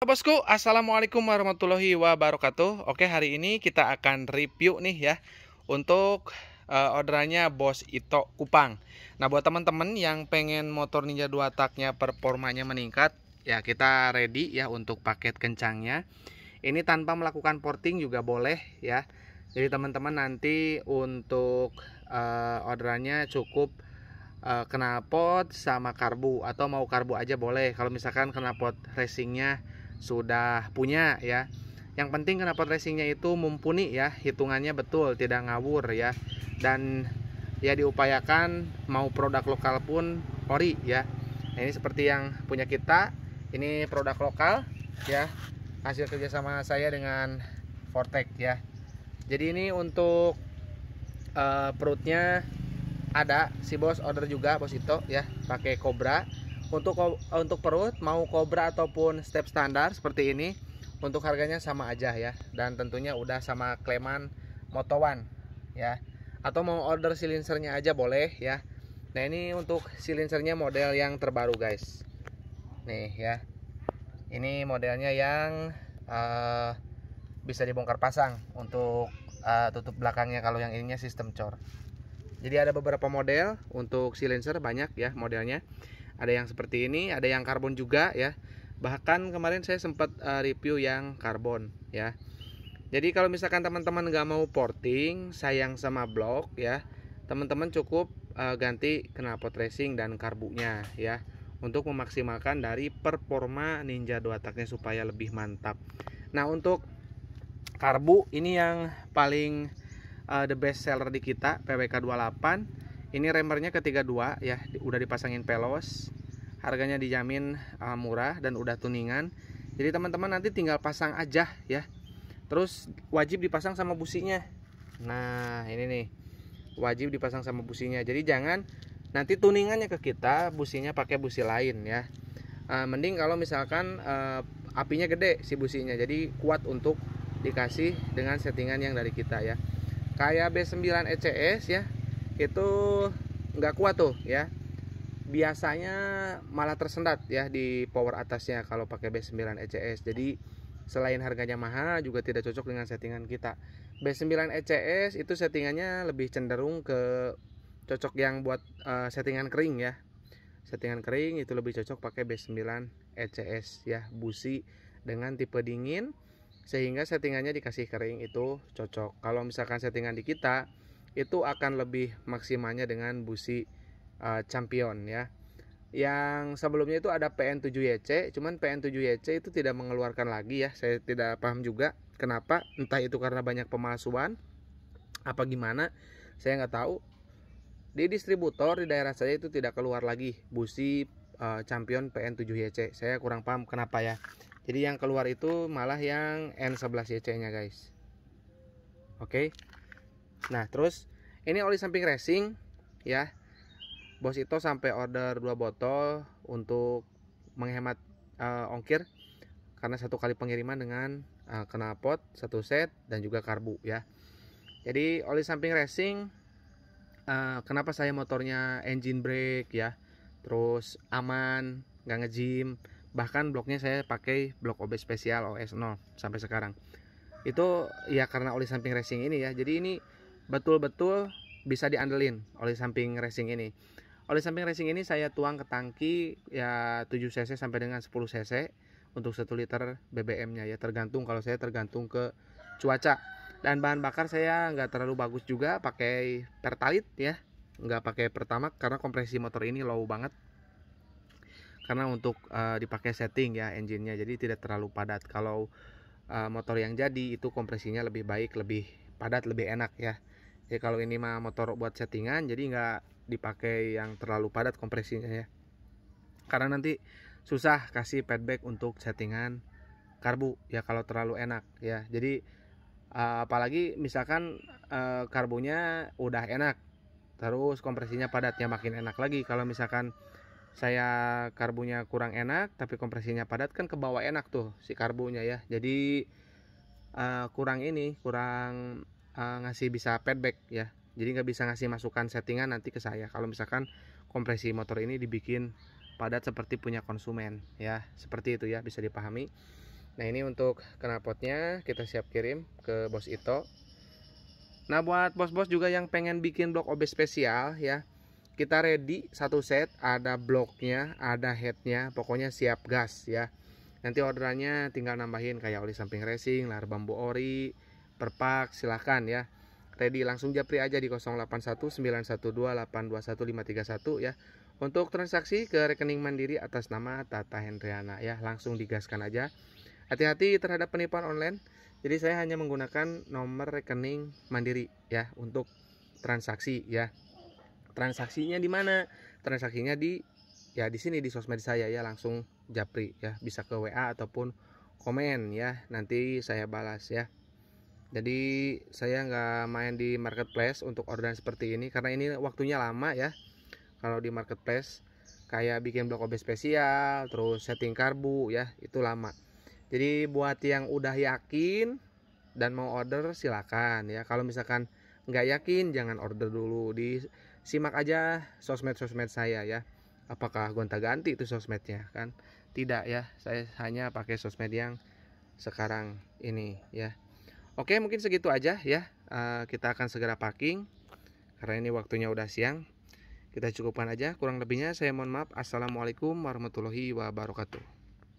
Bosku, assalamualaikum warahmatullahi wabarakatuh. Oke, hari ini kita akan review nih ya untuk orderannya Bos Ito Kupang. Nah, buat teman-teman yang pengen motor Ninja 2 taknya performanya meningkat, ya kita ready ya untuk paket kencangnya. Ini tanpa melakukan porting juga boleh ya. Jadi teman-teman nanti untuk orderannya cukup knalpot sama karbu, atau mau karbu aja boleh kalau misalkan knalpot racingnya sudah punya ya. Yang penting knalpot racingnya itu mumpuni ya, hitungannya betul, tidak ngawur ya. Dan ya diupayakan mau produk lokal pun ori ya. Nah, ini seperti yang punya kita, ini produk lokal ya, hasil kerjasama saya dengan Vortec ya. Jadi ini untuk perutnya ada si bos order juga, Bos Ito ya, pakai Cobra. Untuk perut mau Cobra ataupun step standar seperti ini, untuk harganya sama aja ya, dan tentunya udah sama kleman Moto1 ya. Atau mau order silinsernya aja boleh ya. Nah, ini untuk silinsernya model yang terbaru guys, nih ya. Ini modelnya yang bisa dibongkar pasang untuk tutup belakangnya, kalau yang ininya sistem cor. Jadi ada beberapa model untuk silencer, banyak ya modelnya. Ada yang seperti ini, ada yang karbon juga ya. Bahkan kemarin saya sempat review yang karbon ya. Jadi kalau misalkan teman-teman nggak mau porting, sayang sama blok ya, teman-teman cukup ganti knalpot racing dan karbunya ya, untuk memaksimalkan dari performa Ninja 2 taknya supaya lebih mantap. Nah, untuk karbu ini yang paling the best seller di kita, PWK 28. Ini remernya ketiga 2 ya, udah dipasangin pelos. Harganya dijamin murah dan udah tuningan. Jadi teman-teman nanti tinggal pasang aja ya. Terus wajib dipasang sama businya. Nah, ini nih, wajib dipasang sama businya. Jadi jangan nanti tuningannya ke kita, businya pakai busi lain ya. Mending kalau misalkan apinya gede si businya, jadi kuat untuk dikasih dengan settingan yang dari kita ya. Kayak B9 ECS ya, itu nggak kuat tuh ya, biasanya malah tersendat ya di power atasnya kalau pakai B9 ECS. Jadi selain harganya mahal, juga tidak cocok dengan settingan kita. B9 ECS itu settingannya lebih cenderung ke cocok yang buat settingan kering ya. Settingan kering itu lebih cocok pakai B9 ECS ya, busi dengan tipe dingin, sehingga settingannya dikasih kering itu cocok. Kalau misalkan settingan di kita, itu akan lebih maksimalnya dengan busi Champion ya. Yang sebelumnya itu ada PN7YC, cuman PN7YC itu tidak mengeluarkan lagi ya. Saya tidak paham juga kenapa, entah itu karena banyak pemalsuan apa gimana, saya nggak tahu. Di distributor di daerah saya itu tidak keluar lagi busi Champion PN7YC. Saya kurang paham kenapa ya. Jadi yang keluar itu malah yang N11YC nya guys. Oke. Nah, terus ini oli samping racing ya. Bos Ito sampai order 2 botol untuk menghemat ongkir, karena satu kali pengiriman dengan knalpot 1 set dan juga karbu ya. Jadi oli samping racing, kenapa saya motornya engine brake ya, terus aman, nggak ngejim. Bahkan bloknya saya pakai blok OB spesial OS0 sampai sekarang. Itu ya karena oli samping racing ini ya. Jadi ini betul-betul bisa diandelin oli samping racing ini. Oli samping racing ini saya tuang ke tangki ya 7 cc sampai dengan 10 cc untuk 1 liter BBM nya ya, tergantung. Kalau saya tergantung ke cuaca. Dan bahan bakar saya nggak terlalu bagus juga, pakai Pertalite ya, nggak pakai Pertamax karena kompresi motor ini low banget. Karena untuk dipakai setting ya engine-nya, jadi tidak terlalu padat. Kalau motor yang jadi itu kompresinya lebih baik, lebih padat, lebih enak ya. Jadi kalau ini mah motor buat settingan, jadi nggak dipakai yang terlalu padat kompresinya ya, karena nanti susah kasih feedback untuk settingan karbu ya kalau terlalu enak ya. Jadi apalagi misalkan karbunya udah enak, terus kompresinya padat, ya makin enak lagi. Kalau misalkan saya karbunya kurang enak tapi kompresinya padat, kan kebawa enak tuh si karbunya ya. Jadi kurang ngasih bisa feedback ya. Jadi nggak bisa ngasih masukan settingan nanti ke saya kalau misalkan kompresi motor ini dibikin padat seperti punya konsumen ya. Seperti itu ya, bisa dipahami. Nah, ini untuk knalpotnya kita siap kirim ke Bos Ito. Nah, buat bos-bos juga yang pengen bikin blok OB spesial ya, kita ready satu set, ada bloknya, ada headnya, pokoknya siap gas ya. Nanti orderannya tinggal nambahin kayak oli samping racing, lar bambu ori, perpak, silahkan ya. Ready, langsung japri aja di 081912821531 ya. Untuk transaksi ke rekening Mandiri atas nama Tata Hendriana ya, langsung digaskan aja. Hati-hati terhadap penipuan online. Jadi saya hanya menggunakan nomor rekening Mandiri ya untuk transaksi ya. Transaksinya di mana? Transaksinya di sini di sosmed saya ya, langsung japri ya, bisa ke WA ataupun komen ya, nanti saya balas ya. Jadi saya nggak main di marketplace untuk orderan seperti ini karena ini waktunya lama ya. Kalau di marketplace kayak bikin blok OB spesial, terus setting karbu ya, itu lama. Jadi buat yang udah yakin dan mau order silakan ya. Kalau misalkan nggak yakin jangan order dulu, disimak aja sosmed saya ya. Apakah gonta-ganti itu sosmednya kan? Tidak ya, saya hanya pakai sosmed yang sekarang ini ya. Oke, mungkin segitu aja ya. Kita akan segera packing karena ini waktunya udah siang. Kita cukupkan aja, kurang lebihnya saya mohon maaf. Assalamualaikum warahmatullahi wabarakatuh.